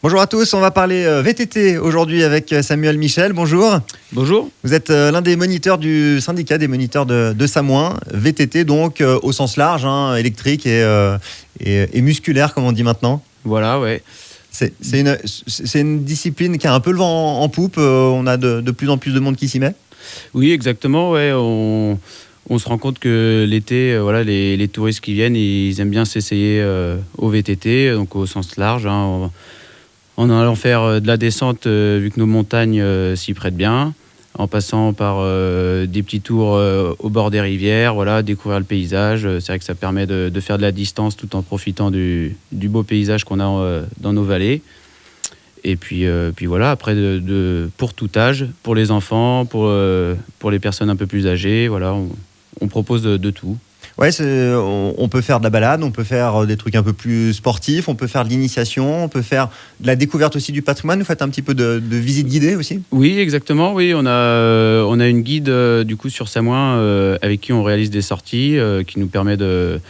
Bonjour à tous, on va parler VTT aujourd'hui avec Samuel Michel. Bonjour. Bonjour. Vous êtes l'un des moniteurs du syndicat des moniteurs de Samoin. VTT donc au sens large, électrique et musculaire comme on dit maintenant. Voilà, ouais. C'est une discipline qui a un peu le vent en poupe. On a de plus en plus de monde qui s'y met. Oui, exactement. Ouais. On se rend compte que l'été, les touristes qui viennent, ils aiment bien s'essayer au VTT, donc au sens large. En allant faire de la descente, vu que nos montagnes s'y prêtent bien, en passant par des petits tours au bord des rivières, découvrir le paysage. C'est vrai que ça permet de faire de la distance tout en profitant du beau paysage qu'on a dans nos vallées. Et puis voilà, après, pour tout âge, pour les enfants, pour les personnes un peu plus âgées, on propose de tout. Ouais, on peut faire de la balade, on peut faire des trucs un peu plus sportifs, on peut faire de l'initiation, on peut faire de la découverte aussi du patrimoine. Vous faites un petit peu de visite guidée aussi ? Oui, exactement. Oui, on a une guide du coup sur Samoin avec qui on réalise des sorties qui nous permet de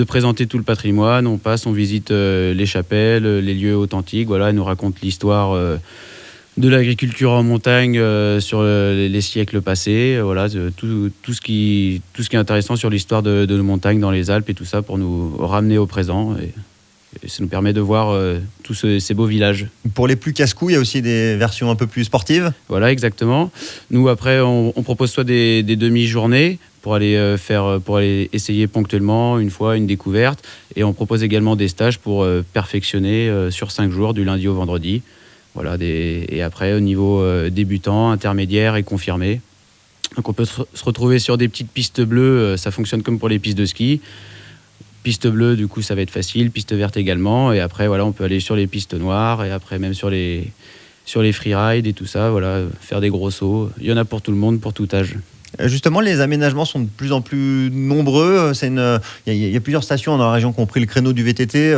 présenter tout le patrimoine. On passe, on visite les chapelles, les lieux authentiques. Elle nous raconte l'histoire de l'agriculture en montagne sur les siècles passés, tout ce qui est intéressant sur l'histoire de nos montagnes dans les Alpes et tout ça pour nous ramener au présent et ça nous permet de voir tous ces beaux villages. Pour les plus casse-cou, il y a aussi des versions un peu plus sportives. Voilà, exactement. Nous après on propose soit des demi-journées pour aller essayer ponctuellement une fois une découverte, et on propose également des stages pour perfectionner sur 5 jours du lundi au vendredi. Et après, au niveau débutant, intermédiaire et confirmé. Donc on peut se retrouver sur des petites pistes bleues, ça fonctionne comme pour les pistes de ski. Piste bleue, du coup, ça va être facile, piste verte également. Et après, on peut aller sur les pistes noires et après même sur les freerides et tout ça, faire des gros sauts. Il y en a pour tout le monde, pour tout âge. Justement, les aménagements sont de plus en plus nombreux. Il y a plusieurs stations dans la région qui ont pris le créneau du VTT.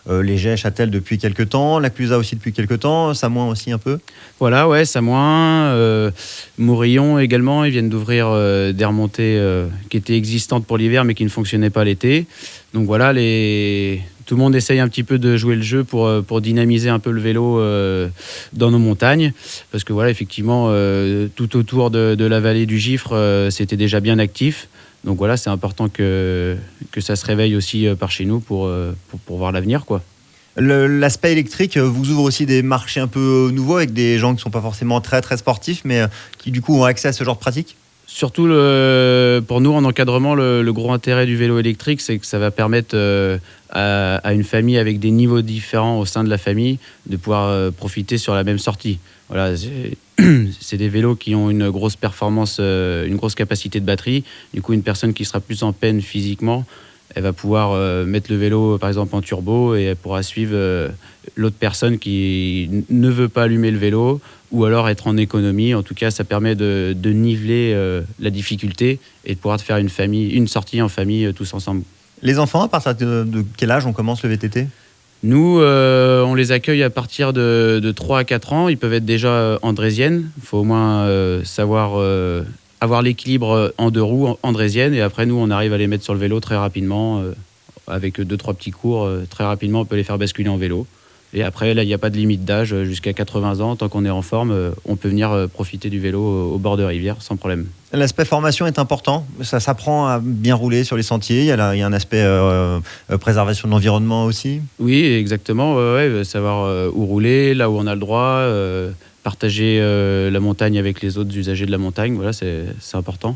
Les Gets, Châtel depuis quelques temps, la Clusaz aussi depuis quelques temps, Samoin aussi un peu. Voilà, ouais, Samoin, Morillon également. Ils viennent d'ouvrir des remontées qui étaient existantes pour l'hiver mais qui ne fonctionnaient pas l'été. Donc tout le monde essaye un petit peu de jouer le jeu pour dynamiser un peu le vélo dans nos montagnes. Parce que effectivement, tout autour de la vallée du Gifre, c'était déjà bien actif. Donc c'est important que ça se réveille aussi par chez nous pour voir l'avenir, quoi. L'aspect électrique vous ouvre aussi des marchés un peu nouveaux avec des gens qui ne sont pas forcément très, très sportifs, mais qui du coup ont accès à ce genre de pratique. Surtout pour nous en encadrement, le gros intérêt du vélo électrique, c'est que ça va permettre à une famille avec des niveaux différents au sein de la famille de pouvoir profiter sur la même sortie. C'est des vélos qui ont une grosse performance, une grosse capacité de batterie. Du coup, une personne qui sera plus en peine physiquement, elle va pouvoir mettre le vélo par exemple en turbo et elle pourra suivre l'autre personne qui ne veut pas allumer le vélo ou alors être en économie. En tout cas, ça permet de niveler la difficulté et de pouvoir faire une sortie en famille tous ensemble. Les enfants, à partir de quel âge on commence le VTT ? Nous, on les accueille à partir de 3 à 4 ans. Ils peuvent être déjà andrésiennes. Il faut au moins savoir avoir l'équilibre en 2 roues andrésiennes. Et après, nous, on arrive à les mettre sur le vélo très rapidement. Avec 2-3 petits cours, très rapidement, on peut les faire basculer en vélo. Et après, là, il n'y a pas de limite d'âge. Jusqu'à 80 ans, tant qu'on est en forme, on peut venir profiter du vélo au bord de rivière sans problème. L'aspect formation est important. Ça s'apprend à bien rouler sur les sentiers. Il y a un aspect préservation de l'environnement aussi. Oui, exactement. Savoir où rouler, là où on a le droit, partager la montagne avec les autres usagers de la montagne. C'est important.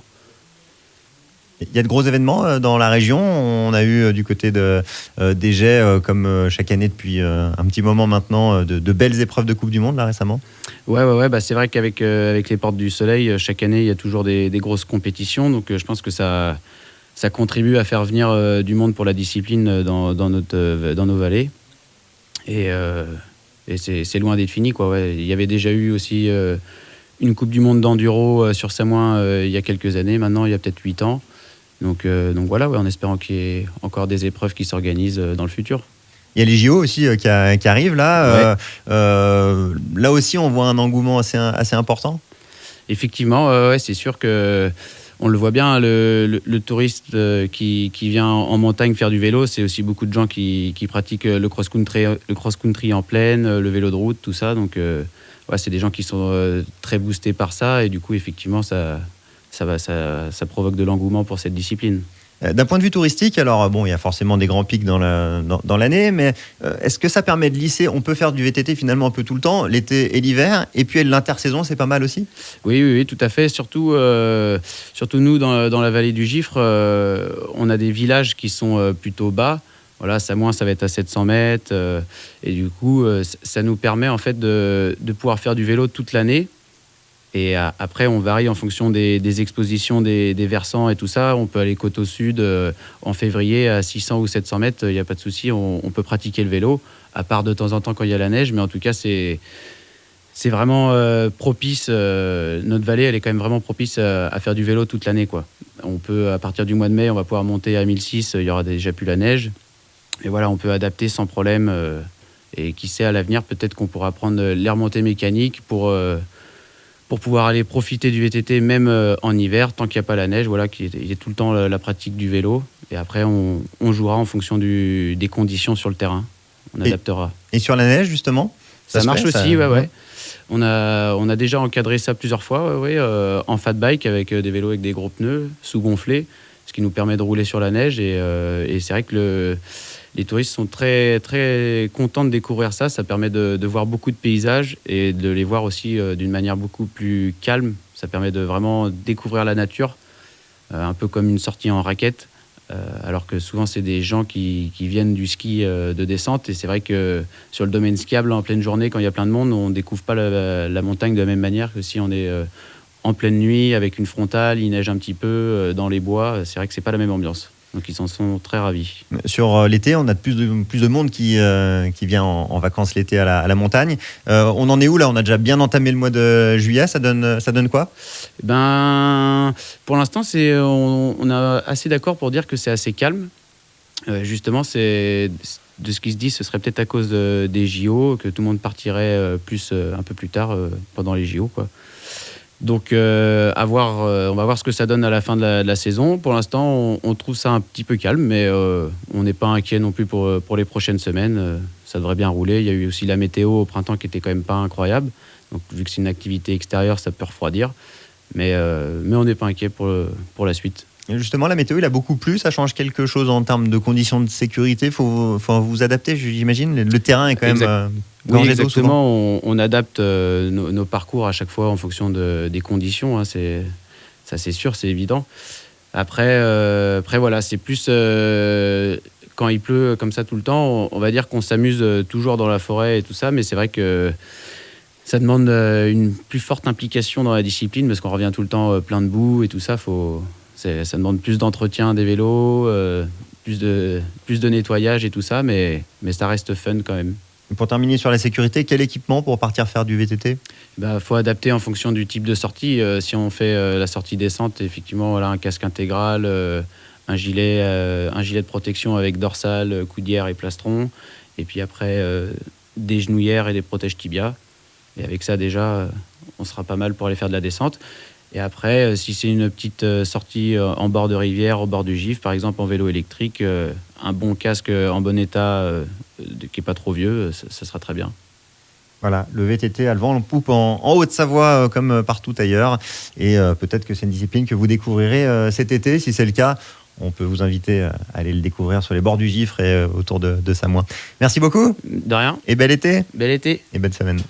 Il y a de gros événements dans la région. On a eu du côté des Gets, comme chaque année depuis un petit moment maintenant, de belles épreuves de Coupe du Monde là récemment. Ouais. C'est vrai qu'avec les Portes du Soleil, chaque année, il y a toujours des grosses compétitions. Donc je pense que ça contribue à faire venir du monde pour la discipline dans nos vallées. Et c'est loin d'être fini, quoi. Ouais. Il y avait déjà eu aussi une Coupe du Monde d'enduro sur Samoin il y a quelques années. Maintenant, il y a peut-être 8 ans. Donc en espérant qu'il y ait encore des épreuves qui s'organisent dans le futur. Il y a les JO aussi qui arrivent là. Là aussi, on voit un engouement assez important. Effectivement, c'est sûr que on le voit bien, le touriste qui vient en montagne faire du vélo, c'est aussi beaucoup de gens qui pratiquent le cross-country en plaine, le vélo de route, tout ça. Donc, c'est des gens qui sont très boostés par ça. Et du coup, effectivement, ça provoque de l'engouement pour cette discipline. D'un point de vue touristique, alors bon, il y a forcément des grands pics dans l'année, mais est-ce que ça permet de lisser? On peut faire du VTT finalement un peu tout le temps, l'été et l'hiver, et puis l'intersaison, c'est pas mal aussi? Oui, tout à fait. Surtout nous, dans la vallée du Gifre, on a des villages qui sont plutôt bas. Voilà, Samoin, ça va être à 700 mètres. Et du coup, ça nous permet en fait de pouvoir faire du vélo toute l'année. Et après, on varie en fonction des expositions, des versants et tout ça. On peut aller côte au sud en février à 600 ou 700 mètres, il n'y a pas de souci. On peut pratiquer le vélo, à part de temps en temps quand il y a la neige. Mais en tout cas, c'est vraiment propice. Notre vallée, elle est quand même vraiment propice à faire du vélo toute l'année, quoi. On peut, à partir du mois de mai, on va pouvoir monter à 1006. Il y aura déjà plus la neige. Et voilà, on peut adapter sans problème. Et qui sait, à l'avenir, peut-être qu'on pourra prendre les remontées mécaniques pour pouvoir aller profiter du VTT même en hiver, tant qu'il n'y a pas la neige, voilà, qu'il y ait tout le temps la pratique du vélo. Et après, on jouera en fonction des conditions sur le terrain. On adaptera. Et sur la neige, justement? Ça marche aussi, ouais. On a déjà encadré ça plusieurs fois, en fat bike, avec des vélos avec des gros pneus sous-gonflés, ce qui nous permet de rouler sur la neige. Et c'est vrai que les touristes sont très, très contents de découvrir ça. Ça permet de voir beaucoup de paysages et de les voir aussi d'une manière beaucoup plus calme. Ça permet de vraiment découvrir la nature, un peu comme une sortie en raquette. Alors que souvent, c'est des gens qui viennent du ski de descente. Et c'est vrai que sur le domaine skiable, en pleine journée, quand il y a plein de monde, on ne découvre pas la montagne de la même manière que si on est en pleine nuit, avec une frontale, il neige un petit peu, dans les bois. C'est vrai que ce n'est pas la même ambiance. Donc ils en sont très ravis. Sur l'été, on a plus de monde qui vient en vacances l'été à la montagne. On en est où là? On a déjà bien entamé le mois de juillet. Ça donne quoi? Pour l'instant, on a assez d'accord pour dire que c'est assez calme. Justement, c'est de ce qui se dit, ce serait peut-être à cause des JO que tout le monde partirait un peu plus tard pendant les JO, quoi. Donc, on va voir ce que ça donne à la fin de la saison. Pour l'instant, on trouve ça un petit peu calme, mais on n'est pas inquiet non plus pour les prochaines semaines. Ça devrait bien rouler. Il y a eu aussi la météo au printemps qui était quand même pas incroyable. Donc, vu que c'est une activité extérieure, ça peut refroidir. Mais on n'est pas inquiet pour la suite. Et justement, la météo, il a beaucoup plu. Ça change quelque chose en termes de conditions de sécurité. Il faut vous adapter, j'imagine. Le terrain est quand même oui, exactement. On adapte nos parcours à chaque fois en fonction des conditions. Hein. Ça, c'est sûr, c'est évident. Après, voilà, c'est plus quand il pleut comme ça tout le temps. On va dire qu'on s'amuse toujours dans la forêt et tout ça, mais c'est vrai que ça demande une plus forte implication dans la discipline parce qu'on revient tout le temps plein de boue et tout ça. Ça demande plus d'entretien des vélos, plus de nettoyage et tout ça, mais ça reste fun quand même. Pour terminer sur la sécurité, quel équipement pour partir faire du VTT? Faut adapter en fonction du type de sortie. Si on fait la sortie descente, effectivement, voilà, un casque intégral, un gilet de protection avec dorsale, coudière et plastron. Et puis après, des genouillères et des protèges tibia. Et avec ça, déjà, on sera pas mal pour aller faire de la descente. Et après, si c'est une petite sortie en bord de rivière, au bord du Gifre, par exemple en vélo électrique, un bon casque en bon état, qui n'est pas trop vieux, ça sera très bien. Voilà, le VTT a le vent en poupe en Haute-Savoie comme partout ailleurs. Et peut-être que c'est une discipline que vous découvrirez cet été. Si c'est le cas, on peut vous inviter à aller le découvrir sur les bords du Gifre et autour de Samoin. Merci beaucoup. De rien. Et bel été. Bel été. Et belle semaine.